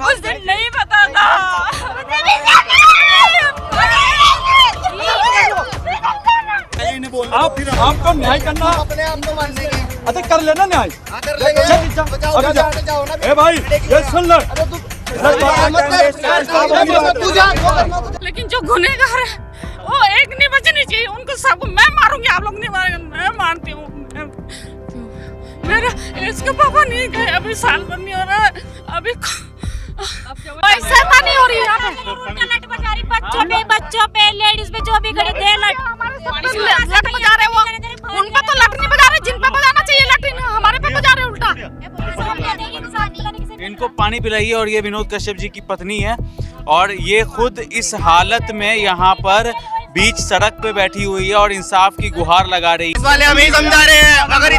उस दिन नहीं पता था। आपको न्याय करना अपने आप को मान लेंगे। अरे कर लेना न्याय। कर लेंगे। अभी जाओ ना। ए भाई ये सुन ले। लेकिन जो गुनहगार है वो एक नहीं बचनी चाहिए, उनको सबको मैं मारूंगी, आप लोग नहीं मारेंगे, मैं मारती हूँ। मेरा इसके पापा नहीं गए, अभी साल भर नहीं हो रहा है, अभी पैसा नहीं हो रही है। लट बजा रही बच्चों पे लेडीज पे जो भी खड़ी दे लट बजा रहे वो, उन पे तो लट नहीं बजा रहे, जिन पे बजाना चाहिए लट हमारे पे बजा रहे उल्टा। इनको पानी पिलाइए। और ये विनोद कश्यप जी की पत्नी है और ये खुद इस हालत में यहाँ पर बीच सड़क पे बैठी हुई है और इंसाफ की गुहार लगा रही है। इस वाले हमें ही समझा रहे हैं, अगर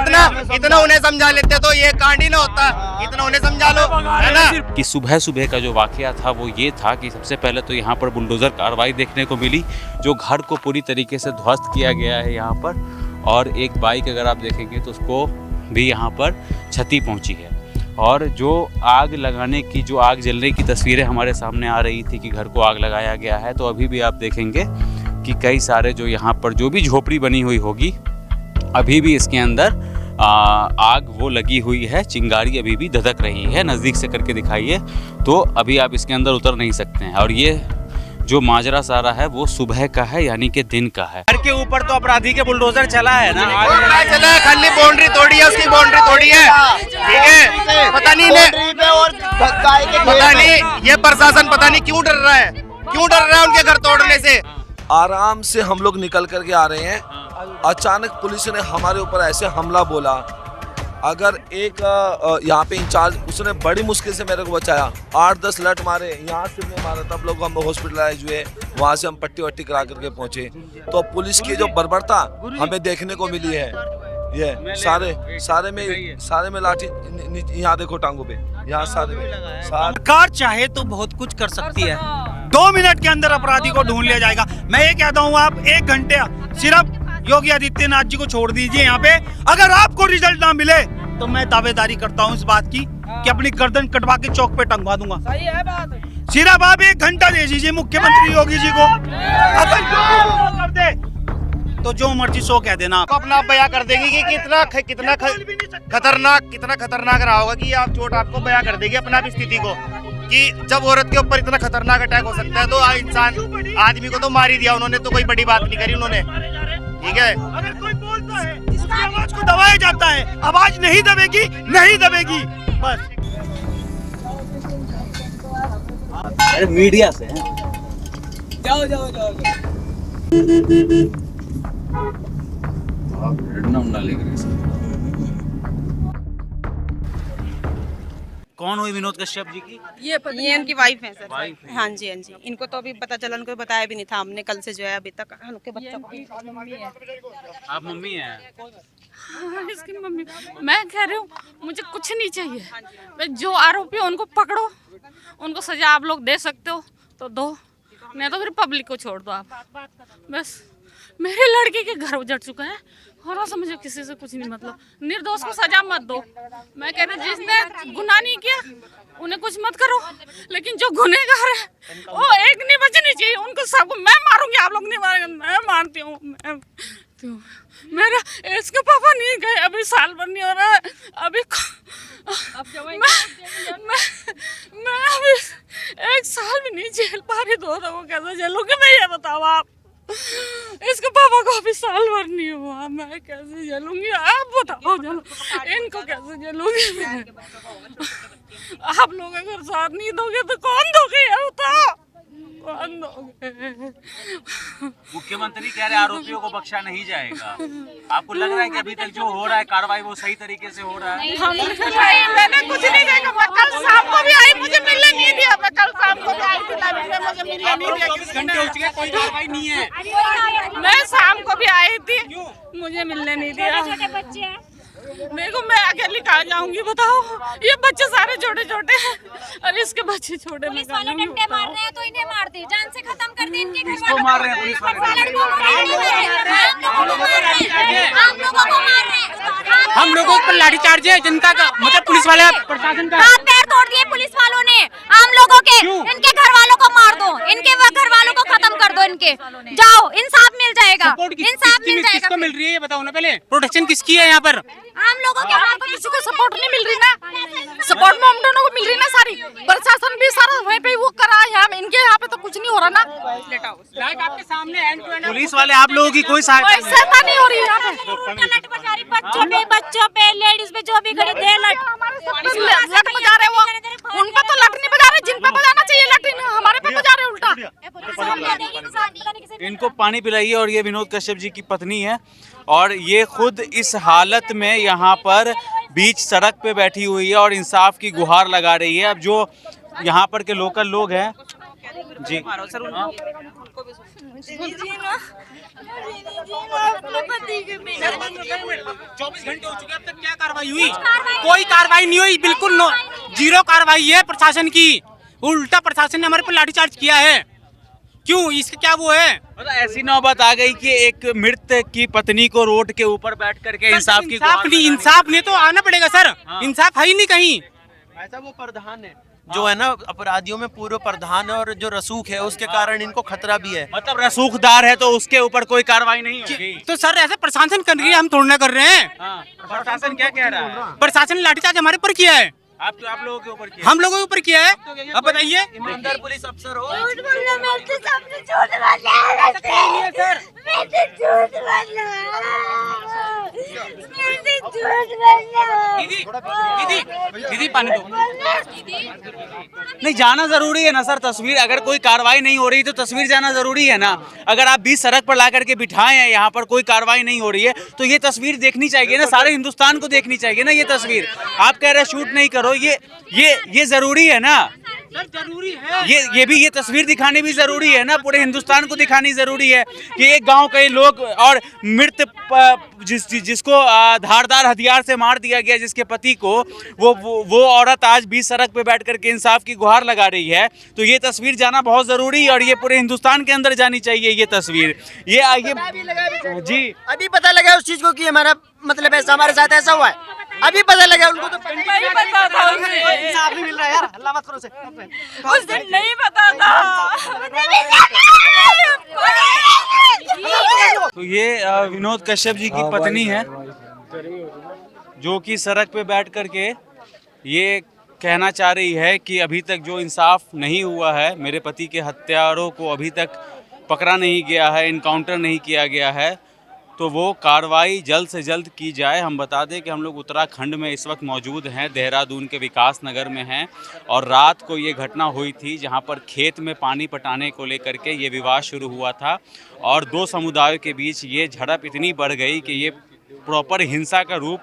इतना उन्हें समझा लेते तो ये कांड ही ना होता, इतना उन्हें समझा लो, है ना। कि सुबह सुबह का जो वाकया था वो ये था कि सबसे पहले तो यहाँ पर बुलडोजर कार्रवाई देखने को मिली, जो घर को पूरी तरीके से ध्वस्त किया गया है यहाँ पर। और एक बाइक अगर आप देखेंगे तो उसको भी यहाँ पर क्षति पहुँची है। और जो आग लगाने की, जो आग जलने की तस्वीरें हमारे सामने आ रही थी कि घर को आग लगाया गया है, तो अभी भी आप देखेंगे कि कई सारे जो यहाँ पर जो भी झोपड़ी बनी हुई होगी अभी भी इसके अंदर आग वो लगी हुई है, चिंगारी अभी भी धधक रही है। नज़दीक से करके दिखाइए तो अभी आप इसके अंदर उतर नहीं सकते हैं। और ये जो माजरा सारा है वो सुबह का है, यानी कि दिन का है। घर के ऊपर तो अपराधी के बुलडोजर चला है ना, चला है, खाली बाउंड्री तोड़ी है, उसकी बाउंड्री तोड़ी है, ठीक है। पता नहीं ये प्रशासन पता नहीं क्यों डर रहा है उनके घर तोड़ने से। आराम से हम लोग निकल करके आ रहे हैं, अचानक पुलिस ने हमारे ऊपर ऐसे हमला बोला। अगर एक यहाँ पे इंचार्ज, उसने बड़ी मुश्किल से मेरे को बचाया, 8-10 लट मारे, यहाँ सिर में मारा, तब लोग हम हॉस्पिटलाइज हुए, वहाँ से हम पट्टी वट्टी करा करके पहुँचे। तो पुलिस की जो बर्बरता हमें देखने को मिली है, ये सारे में लाठी, यहाँ देखो टांगों पे, यहाँ सारे में। सरकार चाहे तो बहुत कुछ कर सकती है, 2 मिनट के अंदर अपराधी को ढूंढ लिया जाएगा। मैं ये कहता हूँ आप 1 घंटे सिर्फ योगी आदित्यनाथ जी को छोड़ दीजिए यहाँ पे, अगर आपको रिजल्ट ना मिले तो मैं दावेदारी करता हूँ इस बात की कि अपनी गर्दन कटवा के चौक पे टंगवा दूंगा। सही है बात। सिर्फ आप 1 घंटा दे दीजिए मुख्यमंत्री योगी जी को, अगर कर दे तो जो मर्जी सो कह देना। आप अपना बयां कर देंगे कि कितना खतरनाक रहा होगा कि आप चोट आपको बयां कर देगी अपना भी स्थिति को, कि जब औरत के ऊपर इतना खतरनाक अटैक हो सकता है तो इंसान आदमी को तो मार ही दिया उन्होंने, तो कोई बड़ी बात नहीं करी उन्होंने, ठीक है। अगर कोई बोलता है उसकी आवाज को दबाया जाता है, आवाज नहीं दबेगी बस। अरे मीडिया से हैं। जाओ कौन हुई विनोद कश्यप जी की? ये इनकी वाइफ है सर। वाइफ है। हाँ जी। इनको तो अभी पता चला, उनको बताया भी नहीं था हमने, कल से जो है अभी तक उनके बच्चों को। आप मम्मी हैं? हाँ, इसकी मम्मी। मैं कह रही हूँ मुझे कुछ नहीं चाहिए, जो आरोपी है उनको पकड़ो, उनको सजा आप लोग दे सकते हो तो दो, नहीं तो फिर पब्लिक को छोड़ दो आप। बस मेरे लड़के के घर उजड़ चुका है और समझो किसी से कुछ नहीं, मतलब निर्दोष को सजा मत दो। मैं कह रही जिसने गुनाह नहीं किया उन्हें कुछ मत करो, लेकिन जो गुनहगार है वो एक नहीं बचनी चाहिए, उनको सबको मैं मारूंगी, आप लोग नहीं मारेंगे, मैं मारती हूँ। मेरा इसके पापा नहीं गए, अभी साल भर नहीं हो रहा है, अभी मैं अभी 1 साल भी नहीं झेल पा रही, 2 को कैसे झेलूंगी मैं, ये बताओ आप। इसके पापा को अभी साल भर नहीं हुआ, मैं कैसे झेलूंगी आप बताओ, इनको कैसे झेलूंगी मैं। आप लोग अगर साथ नहीं दोगे तो कौन दोगे, ये बताओ, कौन दोगे। मुख्यमंत्री कह रहे आरोपियों को बख्शा नहीं जाएगा। आपको लग रहा है कि अभी तक जो हो रहा है कार्रवाई वो सही तरीके से हो रहा है? मैंने कुछ नहीं देखा, मैं कल शाम को भी आई, मुझे मिलने नहीं दिया, मैं कल शाम को भी आई थी, मुझे मिलने नहीं दिया। 24 घंटे हो चुके, कोई कार्रवाई नहीं है। मैं शाम को भी आई थी, मुझे मिलने नहीं दिया। बच्चे हैं, देखो मैं अकेली कहाँ जाऊंगी बताओ, ये बच्चे सारे छोटे छोटे हैं और इसके बच्चे छोटे। पुलिस वाले डंडे मार रहे हैं तो इन्हें मार दे, जान से खत्म कर दे इनके घर किसको मार रहे हैं पुलिस वाले? हम लोगों पर लाठीचार्ज है जनता का, मतलब पुलिस वाले प्रशासन का हाथ पैर तोड़ दिए पुलिस वालों ने, हम लोग के, इनके घर वालों को मार दो, इनके घर वालों को खत्म कर दो, इनके जाओ, इंसाफ मिल जाएगा, इंसाफ मिल जाएगा। किसको मिल रही है ये बताओ ना पहले, प्रोटेक्शन किसकी है यहाँ पर? आम लोगों के हाथ में किसी को सपोर्ट नहीं मिल रही ना, सपोर्ट में हम दोनों को मिल रही ना सारी, प्रशासन भी सारा वहीं पे वो करा है, हम इनके यहाँ पे तो कुछ नहीं हो रहा ना। आपके सामने पुलिस वाले आप लोगों की कोई सहायता नहीं हो रही है यहाँ पे। लट बजा रही, बच्चों पे लेडीज पे जो भी खड़ी दे लट बजा रहे वो, उन पे तो लट नहीं बजा रहे, जिन पे बजाना चाहिए लट हमारे पे बजा रहे उल्टा। इनको पानी पिलाइए। और ये विनोद कश्यप जी की पत्नी है और ये खुद इस हालत में यहाँ पर बीच सड़क पे बैठी हुई है और इंसाफ की गुहार लगा रही है। अब जो यहाँ पर के लोकल लोग हैं जी, 24 घंटे हो चुके, अब तक क्या कार्रवाई हुई? कोई कार्रवाई नहीं हुई, बिल्कुल जीरो कार्रवाई है प्रशासन की। उल्टा प्रशासन ने हमारे पर लाठीचार्ज किया है। क्यों? इसका क्या वो है? मतलब ऐसी नौबत आ गई कि एक मृत की पत्नी को रोड के ऊपर बैठ करके इंसाफ की गुहार लगाई। इंसाफ नहीं तो आना पड़ेगा सर। इंसाफ है ही नहीं कहीं। ऐसा वो प्रधान है जो है ना, अपराधियों में पूर्व प्रधान है और जो रसूख है उसके कारण इनको खतरा भी है। मतलब रसूखदार है तो उसके ऊपर कोई कार्रवाई नहीं होगी। तो सर ऐसे प्रशासन कर रही है, हम थोड़ा कर रहे हैं। प्रशासन क्या कह रहा है? प्रशासन ने लाठीचार्ज हमारे ऊपर किया है, आप लोगों के ऊपर किया? हम लोगों के ऊपर किया है। अब बताइए, ईमानदार पुलिस अफसर हो, दीदी पानी दो। नहीं, जाना जरूरी है ना सर। तस्वीर अगर कोई कार्रवाई नहीं हो रही तो तस्वीर जाना जरूरी है ना। अगर आप बीच सड़क पर ला करके बिठाए हैं, यहाँ पर कोई कार्रवाई नहीं हो रही है तो ये तस्वीर देखनी चाहिए ना, सारे हिंदुस्तान को देखनी चाहिए ना ये तस्वीर। आप कह रहे हैं शूट नहीं करो, ये जरूरी है ना। सर जरूरी है, ये तस्वीर दिखानी भी जरूरी है ना, पूरे हिंदुस्तान को दिखानी जरूरी है कि एक गांव के लोग और मृत जिसको धारदार हथियार से मार दिया गया, जिसके पति को, वो औरत आज बीच सड़क पे बैठ करके इंसाफ की गुहार लगा रही है। तो ये तस्वीर जाना बहुत जरूरी है और ये पूरे हिंदुस्तान के अंदर जानी चाहिए ये तस्वीर। ये आगे जी अभी पता लगा उस चीज को कि हमारा मतलब ऐसा हमारे साथ ऐसा हुआ है, अभी पता लगा। उनको तो नहीं पता था, इंसाफ नहीं मिल रहा है यार, अल्लाह मत करो से। उस दिन नहीं पता था। तो ये विनोद कश्यप जी की पत्नी है जो कि सड़क पे बैठ करके ये कहना चाह रही है कि अभी तक जो इंसाफ नहीं हुआ है, मेरे पति के हत्यारों को अभी तक पकड़ा नहीं गया है, इनकाउंटर नहीं किया गया है, तो वो कार्रवाई जल्द से जल्द की जाए। हम बता दें कि हम लोग उत्तराखंड में इस वक्त मौजूद हैं, देहरादून के विकास नगर में हैं और रात को ये घटना हुई थी जहां पर खेत में पानी पटाने को लेकर के ये विवाद शुरू हुआ था और दो समुदायों के बीच ये झड़प इतनी बढ़ गई कि ये प्रॉपर हिंसा का रूप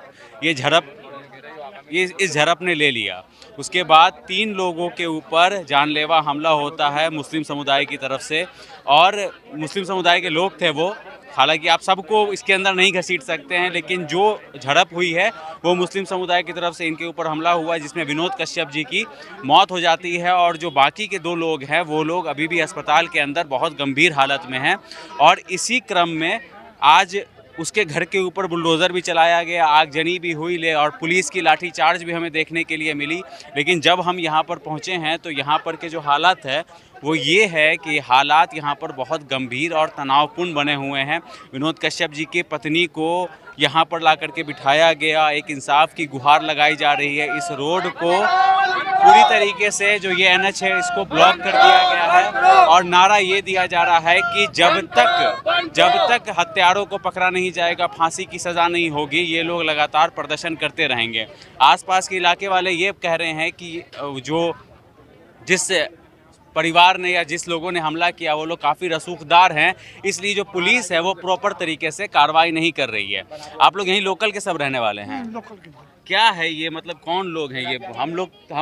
इस झड़प ने ले लिया। उसके बाद 3 लोगों के ऊपर जानलेवा हमला होता है मुस्लिम समुदाय की तरफ से, और मुस्लिम समुदाय के लोग थे वो। हालांकि आप सबको इसके अंदर नहीं घसीट सकते हैं, लेकिन जो झड़प हुई है वो मुस्लिम समुदाय की तरफ से इनके ऊपर हमला हुआ है, जिसमें विनोद कश्यप जी की मौत हो जाती है और जो बाकी के 2 लोग हैं वो लोग अभी भी अस्पताल के अंदर बहुत गंभीर हालत में हैं। और इसी क्रम में आज उसके घर के ऊपर बुलडोज़र भी चलाया गया, आगजनी भी हुई और पुलिस की लाठीचार्ज भी हमें देखने के लिए मिली। लेकिन जब हम यहाँ पर पहुँचे हैं तो यहाँ पर के जो हालात है वो ये है कि हालात यहाँ पर बहुत गंभीर और तनावपूर्ण बने हुए हैं। विनोद कश्यप जी की पत्नी को यहाँ पर ला करके बिठाया गया, एक इंसाफ की गुहार लगाई जा रही है। इस रोड को पूरी तरीके से जो ये NH है इसको ब्लॉक कर दिया गया है और नारा ये दिया जा रहा है कि जब तक हत्यारों को पकड़ा नहीं जाएगा, फांसी की सज़ा नहीं होगी, ये लोग लगातार प्रदर्शन करते रहेंगे। आसपास के इलाके वाले ये कह रहे हैं कि जिस परिवार ने या जिस लोगों ने हमला किया वो लोग काफ़ी रसूखदार हैं, इसलिए जो पुलिस है वो प्रॉपर तरीके से कार्रवाई नहीं कर रही है। आप लोग यहीं लोकल के सब रहने वाले हैं? क्या है ये, मतलब कौन लोग हैं ये? हम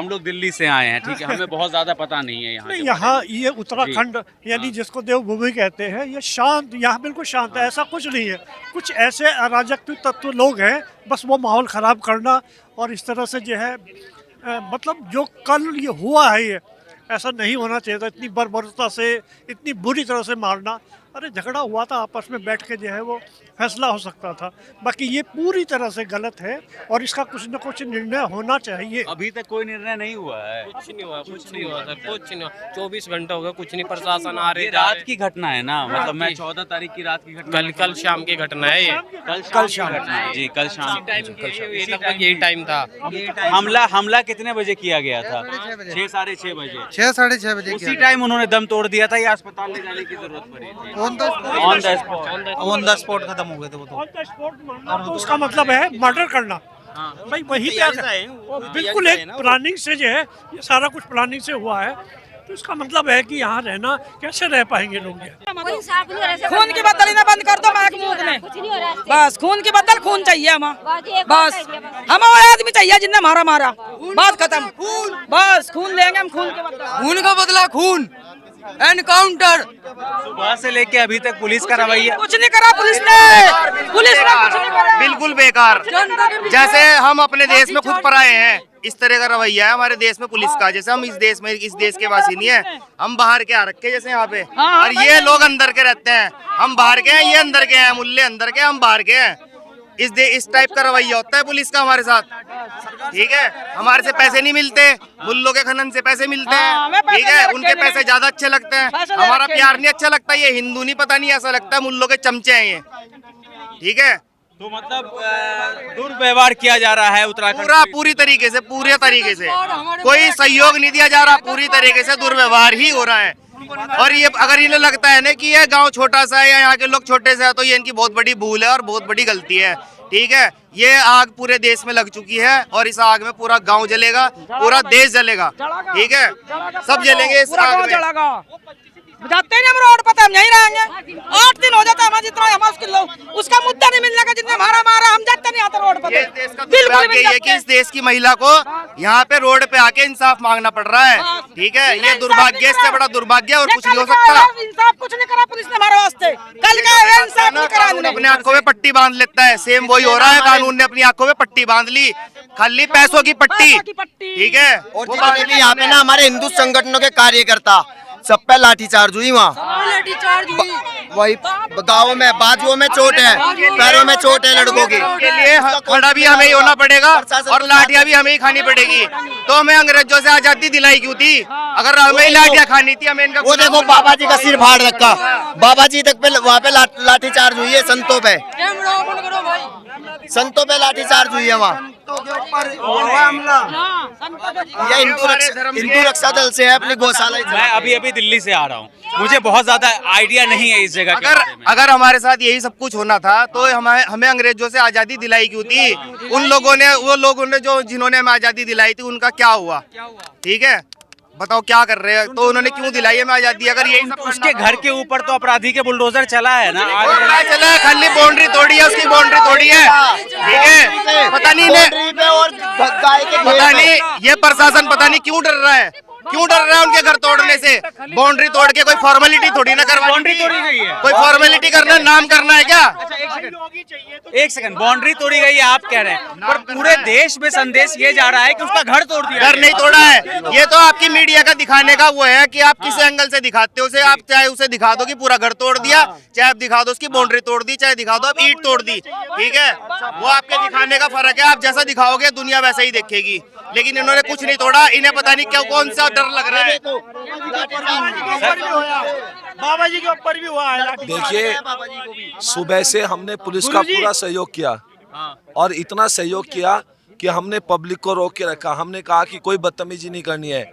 लोग दिल्ली से आए हैं, ठीक है, हमें बहुत ज़्यादा पता नहीं है यहाँ ये उत्तराखंड यानी जिसको देवभूमि कहते हैं, ये शांत, यहाँ बिल्कुल शांत है, ऐसा कुछ नहीं है। कुछ ऐसे अराजक तत्व लोग हैं, बस वो माहौल ख़राब करना और इस तरह से जो है मतलब जो कल ये हुआ है ये ऐसा नहीं होना चाहिए था। इतनी बर्बरता से, इतनी बुरी तरह से मारना अरे झगड़ा हुआ था आपस में, बैठ के जो है वो फैसला हो सकता था। बाकी ये पूरी तरह से गलत है और इसका कुछ न कुछ निर्णय होना चाहिए। अभी तक कोई निर्णय नहीं हुआ है। कुछ नहीं हुआ सर, कुछ नहीं हुआ। 24 घंटे हो गए, कुछ नहीं। प्रशासन आ रहे, ये रात की घटना है ना, मतलब मैं 14 तारीख की रात की घटना, कल शाम की घटना है ये। कल शाम घटना है जी, कल शाम यही टाइम था। हमला कितने बजे किया गया था? 6 साढ़े 6 बजे। 6 साढ़े 6 बजे उसी टाइम उन्होंने दम तोड़ दिया था या अस्पताल ले जाने की जरूरत पड़ी थी? ऑन द स्पॉट खत्म हो गए थे वो तो। ऑन द स्पॉट मारना तो उसका मतलब है मर्डर करना। भाई वही पे बिल्कुल एक प्लानिंग से जो है ये सारा कुछ प्लानिंग से हुआ है, तो इसका मतलब है कि यहाँ रहना कैसे रह पाएंगे लोग। खून की बदली ना बंद कर दो माँ के मुंह में, बस खून की बदल खून चाहिए हम, बस हम वो आदमी चाहिए जिनने मारा, बात खत्म। बस खून लेंगे हम, खून के बदला, खून का बदला खून, एनकाउंटर। सुबह से लेके अभी तक पुलिस का रवैया कुछ नहीं करा पुलिस ने कुछ नहीं करा। बिल्कुल बेकार। जैसे हम अपने देश में खुद पराए हैं, इस तरह का रवैया है हमारे देश में पुलिस का। जैसे हम इस देश के वासी नहीं है, हम बाहर के आ रखे जैसे यहाँ पे, और ये लोग अंदर के रहते हैं, हम बाहर के हैं, ये अंदर के हैं, मुल्ले अंदर के, हम बाहर के हैं। इस टाइप का रवैया होता है पुलिस का हमारे साथ। ठीक है, हमारे से पैसे नहीं मिलते, मुल्लों के खनन से पैसे मिलते हैं। ठीक है, उनके पैसे ज्यादा अच्छे लगते हैं, हमारा प्यार नहीं अच्छा लगता। ये हिंदू नहीं, पता नहीं, ऐसा लगता है मुल्लों के चमचे हैं ये। ठीक है, तो मतलब दुर्व्यवहार किया जा रहा है उत्तराखंड पूरी तरीके से, पूरे तरीके से कोई सहयोग नहीं दिया जा रहा, पूरी तरीके से दुर्व्यवहार ही हो रहा है। और ये अगर इन्हें लगता है ना कि ये गांव छोटा सा है या यहाँ के लोग छोटे से हैं, तो ये इनकी बहुत बड़ी भूल है और बहुत बड़ी गलती है। ठीक है, ये आग पूरे देश में लग चुकी है और इस आग में पूरा गांव जलेगा, पूरा देश जलेगा। ठीक है, सब जलेंगे इस आग में। जाते हैं हम रोड पर, हम यहीं रहेंगे। 8 दिन हो जाता है हमारे जितना हम उसका मुद्दा नहीं मिलने का, जितने मारा हम जाते नहीं आते रोड पर। ये देश का दुर्भाग्य है कि इस देश की महिला को यहाँ पे रोड पे आके इंसाफ मांगना पड़ रहा है। ठीक है, ये दुर्भाग्य, इससे बड़ा दुर्भाग्य और कुछ नहीं हो सकता। इंसाफ कुछ नहीं करा पुलिस ने हमारे वास्ते, कल का है इंसाफ नहीं करा। कानून अपने आंखों में पट्टी बांध लेता है, सेम वही हो रहा है। कानून ने अपनी आंखों में पट्टी बांध ली, खाली पैसों की पट्टी। ठीक है, और यहाँ पे ना हमारे हिंदू संगठनों के कार्यकर्ता सब पे लाठीचार्ज हुई, वहाँ वही गाँव में, बाजुओं में चोट है, पैरों में चोट है लड़कों की। के लिए खड़ा भी हमें ही होना पड़ेगा और लाठियां भी हमें ही खानी पड़ेगी। तो हमें अंग्रेजों से आजादी दिलाई क्यों थी? अगर हमें ही लाठियां खानी थी, हमें इनका। वो देखो बाबा जी का सिर फाड़ रखा, बाबा जी तक पे वहाँ पे लाठीचार्ज हुई है। संतों पे लाठीचार्ज हुई है वहाँ। ये हिंदू रक्षा दल से है, अपनी गौशाला। मैं अभी दिल्ली से आ रहा हूँ, मुझे बहुत ज्यादा आइडिया नहीं है इस जगह के बारे में। अगर हमारे साथ यही सब कुछ होना था तो हमें अंग्रेजों से आजादी दिलाई क्यों थी? उन लोगों ने, वो लोगों ने जिन्होंने हमें आजादी दिलाई थी, उनका क्या हुआ? ठीक है, बताओ क्या कर रहे हैं? तो उन्होंने क्यों दिलाई है हमें आजादी? अगर यही सब उसके घर के ऊपर तो अपराधी के बुलडोजर चला है ना, चला है, खाली बाउंड्री तोड़ी है, उसकी बाउंड्री तोड़ी है। ठीक है, पता नहीं ये प्रशासन पता नहीं क्यों डर रहा है, उनके घर तोड़ने से। बाउंड्री तोड़ के कोई फॉर्मेलिटी थोड़ी ना करवानी, बाउंड्री तोड़ी गई है, कोई फॉर्मेलिटी करना, नाम करना है क्या? एक सेकंड, बाउंड्री तोड़ी गई है आप कह रहे हैं, पर पूरे देश में संदेश ये जा रहा है कि उसका घर तोड़ दिया। घर नहीं तोड़ा है, ये तो आपकी मीडिया का दिखाने का वो है कि आप किस एंगल से दिखाते हो उसे। आप चाहे उसे दिखा दो कि पूरा घर तोड़ दिया, चाहे आप दिखा दो उसकी बाउंड्री तोड़ दी, चाहे दिखा दो आप ईंट तोड़ दी। ठीक है, वो आपके दिखाने का फर्क है। आप जैसा दिखाओगे दुनिया वैसा ही देखेगी, लेकिन इन्होंने कुछ नहीं तोड़ा। इन्हें पता नहीं क्या, कौन सा डर लग रहा है। बाबा जी के ऊपर भी हुआ है। देखिए, सुबह से हमने पुलिस का पूरा सहयोग किया और इतना सहयोग किया कि हमने पब्लिक को रोक के रखा। हमने कहा कि कोई बदतमीजी नहीं करनी है,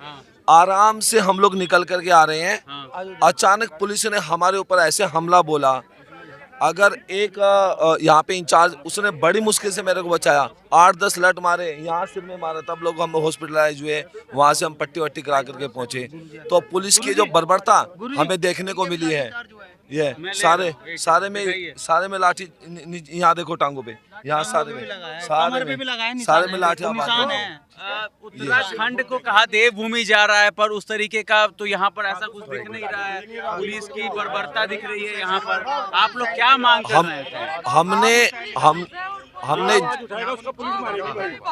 आराम से हम लोग निकल करके आ रहे हैं। अचानक पुलिस ने हमारे ऊपर ऐसे हमला बोला। अगर एक यहाँ पे इंचार्ज, उसने बड़ी मुश्किल से मेरे को बचाया। 8-10 लट मारे, यहाँ सिर में मारा, तब लोग हम हॉस्पिटलाइज हुए। वहाँ से हम पट्टी वट्टी करा करके पहुंचे। तो पुलिस की जो बर्बरता हमें देखने को मिली है, ये सारे में लाठी, यहाँ देखो टांगों पे, यहाँ सारे में लाठी। उत्तराखंड को कहा देवभूमि जा रहा है, पर उस तरीके का तो यहाँ पर ऐसा कुछ दिख नहीं रहा है। पुलिस की बर्बरता दिख रही है यहाँ पर। आप लोग क्या मांग कर रहे हैं? हमने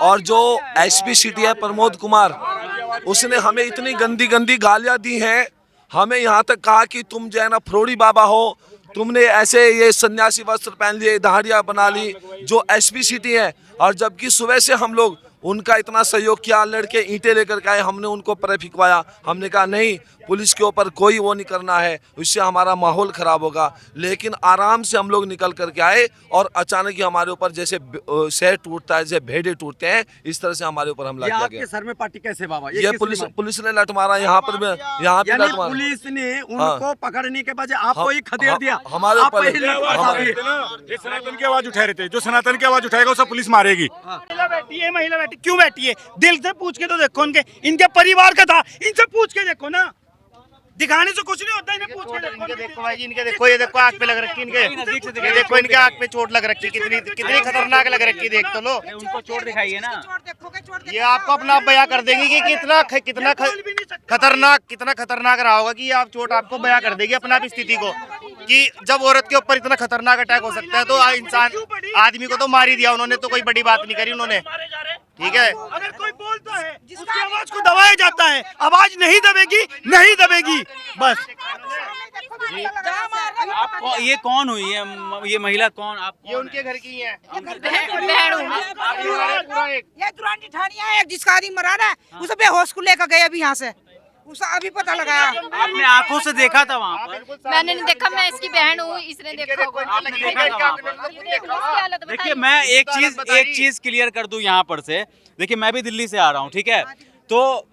और जो एसपी सिटी है प्रमोद कुमार, उसने हमें इतनी गंदी गालियां दी हैं। हमें यहाँ तक कहा कि तुम जो है ना फ्रोडी बाबा हो, तुमने ऐसे ये सन्यासी वस्त्र पहन लिए, दाढ़ियाँ बना ली जो एसपी सिटी है। और जबकि सुबह से हम लोग उनका इतना सहयोग किया, लड़के ईंटें लेकर के आए, हमने उनको पर फिकवाया। हमने कहा नहीं, पुलिस के ऊपर कोई वो नहीं करना है, उससे हमारा माहौल ख़राब होगा। लेकिन आराम से हम लोग निकल करके आए और अचानक ही हमारे ऊपर जैसे शहर टूटता है, जैसे भेड़े टूटते हैं, इस तरह से हमारे ऊपर हमला किया गया। सर में पार्टी कैसे बाबा? ये पुलिस ने लट मारा, यहाँ पर भी यहाँ पे लट मारा। पुलिस ने उनको पकड़ने के बजाय आपको ही खदेड़ दिया। हमारे ऊपर जो सनातन की आवाज उठा रहे थे, जो सनातन की आवाज उठाएगा उसे पुलिस मारेगी। महिला बैठी क्यों बैठी है? दिल से पूछ के तो देखो, इनके परिवार का था, इनसे पूछ के देखो ना, दिखाने से कुछ नहीं होता, इन्हें पूछ के देखो। इनके देखो भाई जी, इनके देखो, ये देखो आँख पे लग रखी, इनके ये देखो, इनके आँख पे चोट लग रखी, कितनी खतरनाक लग रखी, देख तो लो। उनको चोट दिखाइए ना। ये आपको अपना बयां कर देंगी कि कितना खतरनाक रहा होगा, कि आप चोट आपको बयां कर देगी अपना भी स्थिति को, कि जब औरत के ऊपर इतना खतरनाक अटैक हो सकता है तो इंसान आदमी को तो मार ही दिया उन्होंने, तो कोई बड़ी बात नहीं करी उन्होंने। ठीक है, अगर कोई बोलता है उसकी आवाज को दबाया जाता है, आवाज नहीं दबेगी बस। आप ये कौन हुई है, ये महिला कौन? आप ये उनके घर की है, ये दुरानी ठानिया है, जिसका आदमी मरा है उसे बेहोश को लेकर गए अभी यहाँ से, उसे अभी पता लगाया। आपने आंखों से देखा था वहाँ पर? मैंने नहीं देखा, मैं इसकी बहन हूँ, इसने देखा होगा। देखिए, मैं एक चीज क्लियर कर दूं यहाँ पर से। देखिए, मैं भी दिल्ली से आ रहा हूँ, ठीक है, तो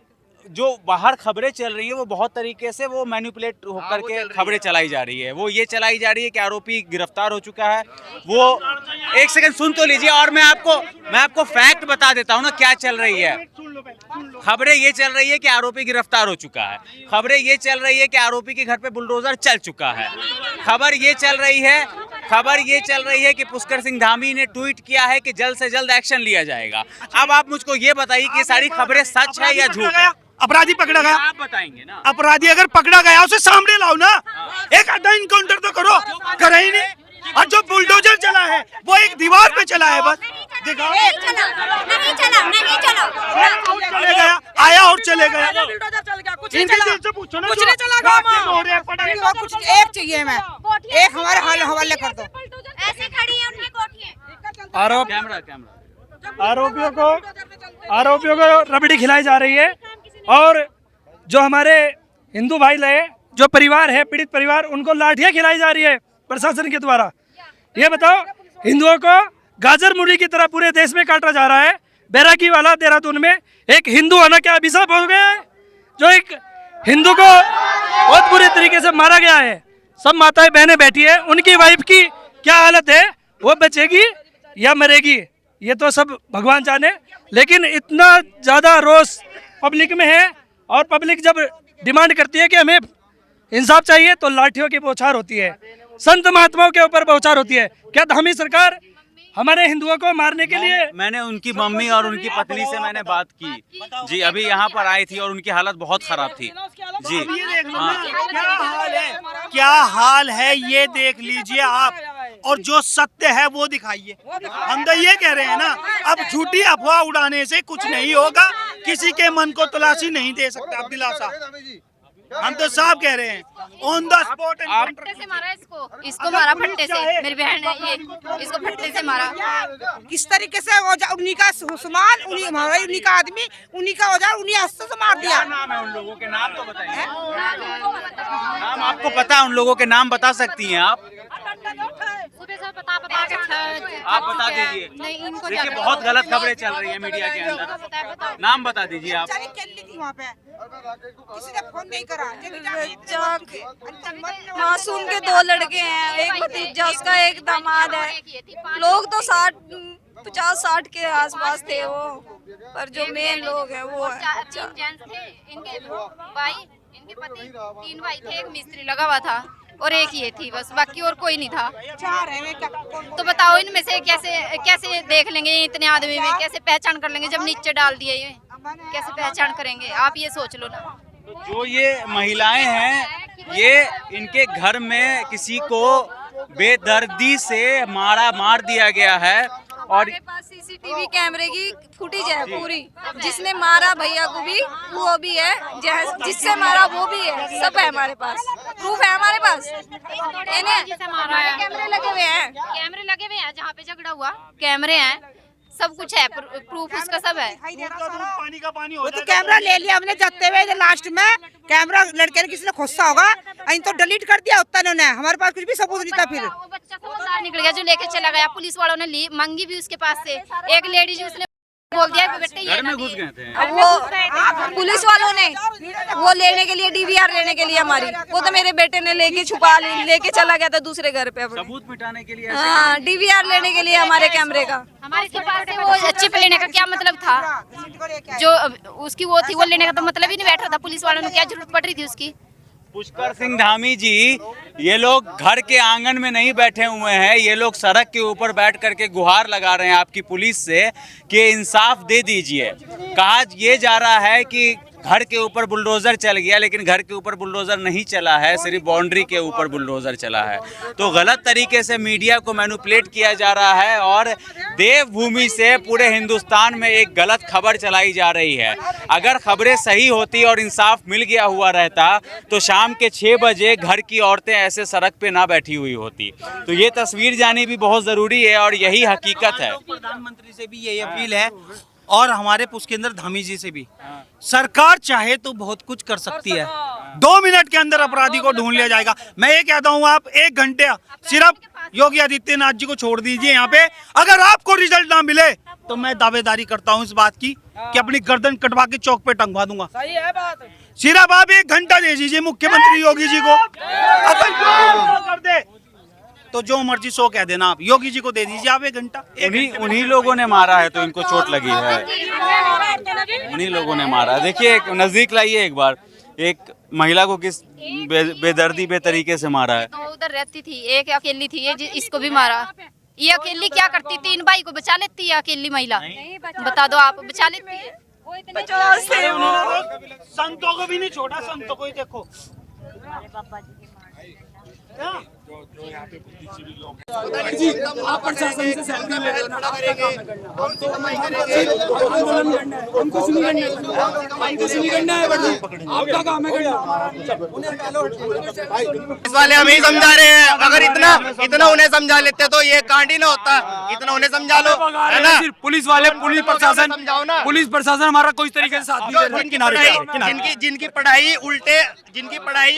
जो बाहर खबरें चल रही है वो बहुत तरीके से वो मैनिपुलेट होकर के खबरें चलाई जा रही है। वो ये चलाई जा रही है कि आरोपी गिरफ्तार हो चुका है। वो एक सेकंड सुन तो लीजिए, और मैं आपको फैक्ट बता देता हूँ ना क्या चल रही है। खबरें ये चल रही है कि आरोपी गिरफ्तार हो चुका है, खबरें ये चल रही है कि आरोपी के घर पे बुलडोजर चल चुका है, खबर ये चल रही है कि पुष्कर सिंह धामी ने ट्वीट किया है कि जल्द से जल्द एक्शन लिया जाएगा। अब आप मुझको ये बताइए कि ये सारी खबरें सच है या झूठ है? अपराधी पकड़ा गया, आप बताएंगे ना। अपराधी अगर पकड़ा गया उसे सामने लाओ ना, एक आधा इनकाउंटर तो करो, करा ही नहीं। और जो बुलडोजर चला है वो एक दीवार पे चला है, बस दिखाओ। चले गया, आया और चले गया। कुछ नहीं चला, कुछ एक चाहिए, मैं एक हमारे हवाले कर दो। ऐसे खड़ी है उनकी कोठियां। आरोपियों को रबड़ी खिलाई जा रही है, और जो हमारे हिंदू भाई लगे, जो परिवार है, पीड़ित परिवार, उनको लाठियां खिलाई जा रही है प्रशासन के द्वारा। ये बताओ, हिंदुओं को गाजर मूली की तरह पूरे देश में काटा जा रहा है। बैरागी वाला देहरादून में एक हिंदू होना क्या अभिशाप हो गया है? जो एक हिंदू को बहुत बुरी तरीके से मारा गया है। सब माताएं बहनें बैठी है, उनकी वाइफ की क्या हालत है, वो बचेगी या मरेगी ये तो सब भगवान जाने। लेकिन इतना ज़्यादा रोष पब्लिक में है, और पब्लिक जब डिमांड करती है कि हमें इंसाफ चाहिए तो लाठियों की बौछार होती है, संत महात्माओं के ऊपर बौछार होती है। क्या धामी सरकार हमारे हिंदुओं को मारने के लिए? मैंने उनकी मम्मी और उनकी पत्नी से मैंने बात की जी, अभी यहाँ पर आई थी और उनकी हालत बहुत खराब थी जी। क्या हाल है ये देख लीजिए आप, और जो सत्य है वो दिखाइए। हम तो ये कह रहे हैं ना, अब झूठी अफवाह उड़ाने से कुछ नहीं होगा, किसी के मन को तलाशी नहीं दे सकता आप दिलासा। हम तो साफ कह रहे हैं, ऑन द स्पॉट। फट्टे से मारा इसको मारा फट्टे से, मेरी बहन है ये, इसको फट्टे से मारा। किस तरीके से उन्हीं का सामान, उन्हीं का आदमी, उन्हीं का औजार, उन्हीं हस्तों से मार दिया। नाम है उन लोगों के, नाम तो बताइए। नाम आपको पता है? उन लोगों के नाम बता सकती हैं आप? सुबह से बता के आप बता दीजिए। नहीं, इनको देखिए, बहुत गलत खबरें चल रही है मीडिया के अंदर। नाम बता दीजिए आप। वहाँ पे किसी ने फोन नहीं करा। मासूम के 2 लड़के हैं, एक भतीजा उसका, एक दामाद है। लोग तो 50-60 के आसपास थे वो, पर जो मेन लोग हैं वो 3 जेंट्स थे, इनके भाई, इनके पति, 3 भाई थे, एक मिस्त्री लगा हुआ था और एक ये थी बस, बाकी और कोई नहीं था। 4 है क्या? तो बताओ इनमें से कैसे देख लेंगे, इतने आदमी में कैसे पहचान कर लेंगे? जब नीचे डाल दिए ये कैसे पहचान करेंगे? आप ये सोच लो ना। जो ये महिलाएं हैं, ये इनके घर में किसी को बेदर्दी से मार दिया गया है, और हमारे पास सीसीटीवी कैमरे की फुटेज है पूरी। जिसने मारा भैया को भी वो भी है, जिससे मारा वो भी है, सब है हमारे पास, प्रूफ है हमारे पास। कैमरे लगे हुए हैं, जहाँ पे झगड़ा हुआ कैमरे हैं, सब कुछ है, प्रूफ उसका सब है। पानी का पानी हो तो कैमरा ले लिया हमने जाते हुए, लास्ट में कैमरा लड़के ने किसी ने खोसा होगा, तो डिलीट कर दिया उतना उन्होंने, हमारे पास कुछ भी सबूत नहीं था। फिर वो बच्चा समझदार निकल गया जो लेके चला गया, पुलिस वालों ने ली, मांगी भी उसके पास से। एक लेडीज उसने बोल दिया बेटे ये ना घुस गए थे। वो पुलिस वालों ने वो लेने के लिए डीवीआर लेने के लिए हमारी, वो तो मेरे बेटे ने लेके छुपा लेके चला गया था दूसरे घर पे, सबूत मिटाने के लिए। हाँ, डीवीआर लेने के लिए हमारे कैमरे का। हमारे के पास से वो अच्छे पे लेने का क्या मतलब था? जो उसकी वो थी वो लेने का तो मतलब ही नहीं बैठ रहा था। पुलिस वालों ने क्या जरूरत पड़ रही थी उसकी? पुष्कर सिंह धामी जी, ये लोग घर के आंगन में नहीं बैठे हुए हैं, ये लोग सड़क के ऊपर बैठ करके गुहार लगा रहे हैं आपकी पुलिस से कि इंसाफ दे दीजिए। कहा ये जा रहा है कि घर के ऊपर बुलडोज़र चल गया, लेकिन घर के ऊपर बुलडोज़र नहीं चला है, सिर्फ बाउंड्री के ऊपर बुलडोज़र चला है। तो गलत तरीके से मीडिया को मैनिपुलेट किया जा रहा है और देवभूमि से पूरे हिंदुस्तान में एक गलत खबर चलाई जा रही है। अगर खबरें सही होती और इंसाफ मिल गया हुआ रहता तो शाम के 6 बजे घर की औरतें ऐसे सड़क पे ना बैठी हुई होती। तो ये तस्वीर जानी भी बहुत ज़रूरी है और यही हकीकत है। प्रधानमंत्री से भी यही अपील है और हमारे पुष्पेंद्र धामी जी से भी, सरकार चाहे तो बहुत कुछ कर सकती है। 2 मिनट के अंदर अपराधी को ढूंढ लिया जाएगा। मैं ये कहता हूँ, आप 1 घंटे सिर्फ योगी आदित्यनाथ जी को छोड़ दीजिए यहाँ पे, अगर आपको रिजल्ट ना मिले तो मैं दावेदारी करता हूँ इस बात की कि अपनी गर्दन कटवा के चौक पे टंगवा दूंगा। सही है बात। सिर्फ आप 1 घंटा दे दीजिए मुख्यमंत्री योगी जी को, अगर कर दे तो जो मर्जी सो कह देना, आप योगी जी को दे दीजिए आप 1 घंटा। उन्हीं लोगों ने मारा है तो इनको चोट लगी है, उन्हीं लोगों ने मारा है। देखिए नजदीक लाइए एक बार, एक महिला को किस बेदर्दी बेतरीके से मारा है। तो उधर रहती थी, एक अकेली थी, ये इसको भी मारा। ये अकेली क्या करती? 3 भाई को बचा लेती है अकेली महिला, बता दो आप, बचा लेती है? 50 थे वो। संतों को भी नहीं छोड़ा, संतों को ही देखो। आप प्रशासन से सेल्फी ले रहे आपका काम है। इस वाले हम ही समझा रहे हैं, अगर इतना उन्हें समझा लेते तो ये कांड ही ना होता। इतना उन्हें समझा लो, है ना? पुलिस वाले, पुलिस प्रशासन, समझाओ ना। पुलिस प्रशासन हमारा कोई तरीके से साथ नहीं दे रहा। जिनकी पढ़ाई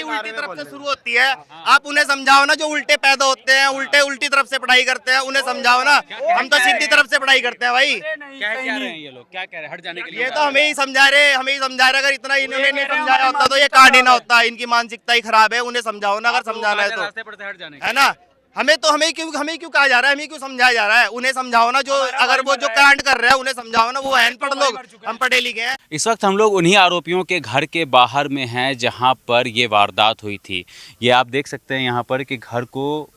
उल्टी तरफ से शुरू होती है, आप उन्हें समझाओ ना। जो उल्टे पैदा होते हैं, उल्टी तरफ से पढ़ाई करते हैं, उन्हें समझाओ ना। हम तो सीधी तरफ से पढ़ाई करते हैं भाई। क्या कह रहे हैं ये लोग, क्या कह रहे हैं? हट जाने के लिए ये तो हमें ही समझा रहे। अगर इतना इन्होंने नहीं समझाया होता तो ये कांड ही ना होता। इनकी मानसिकता ही खराब है, उन्हें समझाओ ना अगर समझाना है तो, रास्ते पर से हट जाने है ना? हमें क्यों कहा जा रहा है, हमें क्यों समझाया जा रहा है? उन्हें समझाओ ना, जो अगर वो जो कांड कर रहे हैं उन्हें समझाओ ना। वो अनपढ़ लोग, हम पढ़े लिखे हैं। इस वक्त हम लोग उन्हीं आरोपियों के घर के बाहर में हैं जहां पर ये वारदात हुई थी। ये आप देख सकते हैं यहाँ पर कि घर को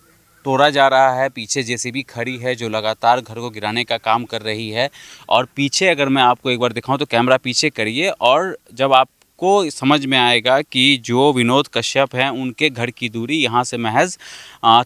तोड़ा जा रहा है, पीछे जेसीबी खड़ी है जो लगातार घर को गिराने का काम कर रही है। और पीछे अगर मैं आपको एक बार दिखाऊं तो कैमरा पीछे करिए और जब आपको समझ में आएगा कि जो विनोद कश्यप हैं उनके घर की दूरी यहाँ से महज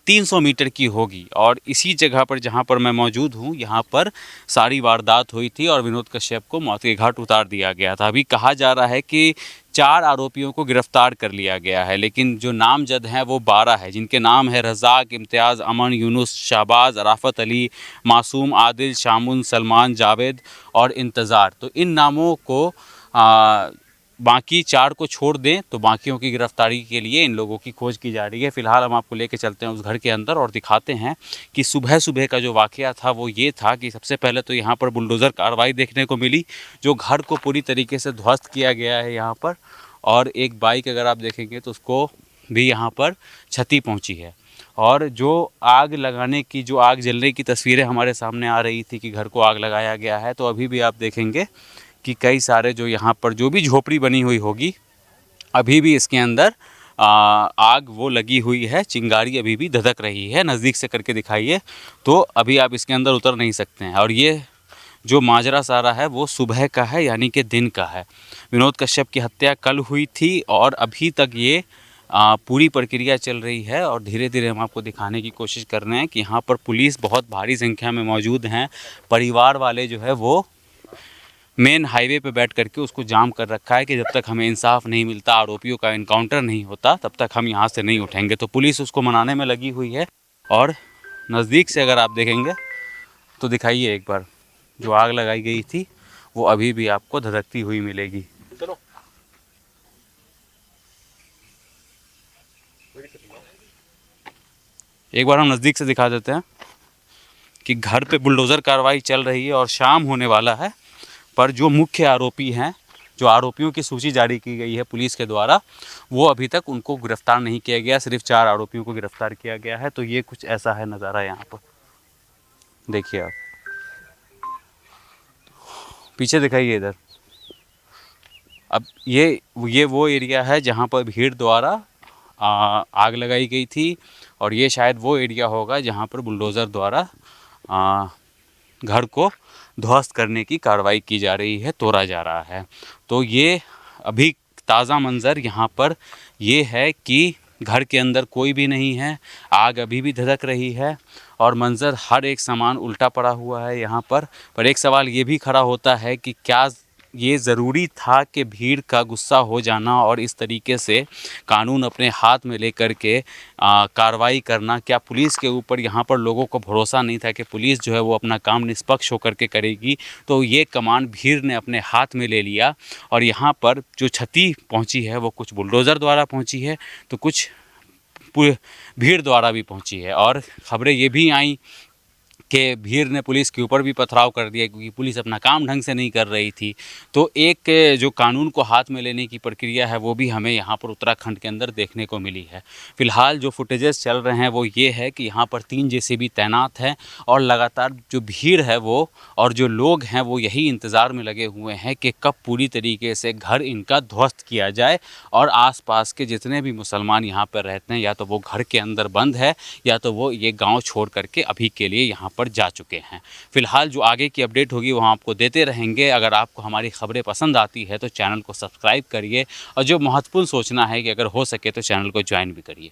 300 मीटर की होगी। और इसी जगह पर जहाँ पर मैं मौजूद हूँ यहाँ पर सारी वारदात हुई थी और विनोद कश्यप को मौत के घाट उतार दिया गया था। अभी कहा जा रहा है कि 4 आरोपियों को गिरफ्तार कर लिया गया है, लेकिन जो नामजद हैं वो 12 है, जिनके नाम है रज़ाक, इम्तियाज़, अमन, यूनुस, शाहबाज, राफत अली, मासूम, आदिल, शामुन, सलमान, जावेद और इंतज़ार। तो इन नामों को बाकी 4 को छोड़ दें तो बाकियों की गिरफ्तारी के लिए इन लोगों की खोज की जा रही है। फ़िलहाल हम आपको लेके चलते हैं उस घर के अंदर और दिखाते हैं कि सुबह का जो वाक़या था वो ये था कि सबसे पहले तो यहाँ पर बुलडोज़र कार्रवाई देखने को मिली, जो घर को पूरी तरीके से ध्वस्त किया गया है यहाँ पर। और एक बाइक अगर आप देखेंगे तो उसको भी यहाँ पर क्षति पहुँची है। और जो आग लगाने की, जो आग जलने की तस्वीरें हमारे सामने आ रही थी कि घर को आग लगाया गया है, तो अभी भी आप देखेंगे कि कई सारे जो यहाँ पर जो भी झोपड़ी बनी हुई होगी अभी भी इसके अंदर आग वो लगी हुई है, चिंगारी अभी भी धधक रही है। नज़दीक से करके दिखाइए तो अभी आप इसके अंदर उतर नहीं सकते हैं। और ये जो माजरा सारा है वो सुबह का है, यानी कि दिन का है। विनोद कश्यप की हत्या कल हुई थी और अभी तक ये पूरी प्रक्रिया चल रही है और धीरे धीरे हम आपको दिखाने की कोशिश कर रहे हैं कि यहाँ पर पुलिस बहुत भारी संख्या में मौजूद हैं। परिवार वाले जो है वो मेन हाईवे पे बैठ करके उसको जाम कर रखा है कि जब तक हमें इंसाफ नहीं मिलता, आरोपियों का इनकाउंटर नहीं होता, तब तक हम यहाँ से नहीं उठेंगे। तो पुलिस उसको मनाने में लगी हुई है। और नज़दीक से अगर आप देखेंगे तो दिखाइए एक बार, जो आग लगाई गई थी वो अभी भी आपको धधकती हुई मिलेगी। चलो एक बार हम नज़दीक से दिखा देते हैं कि घर पे बुलडोज़र कार्रवाई चल रही है और शाम होने वाला है, पर जो मुख्य आरोपी हैं, जो आरोपियों की सूची जारी की गई है पुलिस के द्वारा, वो अभी तक उनको गिरफ्तार नहीं किया गया। सिर्फ 4 आरोपियों को गिरफ्तार किया गया है। तो ये कुछ ऐसा है नज़ारा यहाँ पर, देखिए आप पीछे दिखाइए इधर। अब ये वो एरिया है जहाँ पर भीड़ द्वारा आग लगाई गई थी और ये शायद वो एरिया होगा जहाँ पर बुलडोज़र द्वारा घर को ध्वस्त करने की कार्रवाई की जा रही है, तोड़ा जा रहा है। तो ये अभी ताज़ा मंज़र यहाँ पर ये है कि घर के अंदर कोई भी नहीं है, आग अभी भी धधक रही है और मंज़र हर एक सामान उल्टा पड़ा हुआ है यहाँ पर एक सवाल ये भी खड़ा होता है कि क्या ये ज़रूरी था कि भीड़ का गुस्सा हो जाना और इस तरीके से कानून अपने हाथ में लेकर के कार्रवाई करना? क्या पुलिस के ऊपर यहाँ पर लोगों को भरोसा नहीं था कि पुलिस जो है वो अपना काम निष्पक्ष होकर के करेगी? तो ये कमान भीड़ ने अपने हाथ में ले लिया और यहाँ पर जो क्षति पहुँची है वो कुछ बुलडोज़र द्वारा पहुँची है तो कुछ भीड़ द्वारा भी पहुँची है। और ख़बरें ये भी आई कि भीड़ ने पुलिस के ऊपर भी पथराव कर दिया क्योंकि पुलिस अपना काम ढंग से नहीं कर रही थी। तो एक जो कानून को हाथ में लेने की प्रक्रिया है वो भी हमें यहाँ पर उत्तराखंड के अंदर देखने को मिली है। फ़िलहाल जो फुटेजेस चल रहे हैं वो ये है कि यहाँ पर 3 जेसीबी तैनात हैं और लगातार जो भीड़ है वो और जो लोग हैं वो यही इंतज़ार में लगे हुए हैं कि कब पूरी तरीके से घर इनका ध्वस्त किया जाए और आसपास के जितने भी मुसलमान यहाँ पर रहते हैं या तो वो घर के अंदर बंद है या तो वो ये गाँव छोड़ करके अभी के लिए यहाँ पर जा चुके हैं। फिलहाल जो आगे की अपडेट होगी वो हम आपको देते रहेंगे। अगर आपको हमारी खबरें पसंद आती है तो चैनल को सब्सक्राइब करिए और जो महत्वपूर्ण सोचना है कि अगर हो सके तो चैनल को ज्वाइन भी करिए।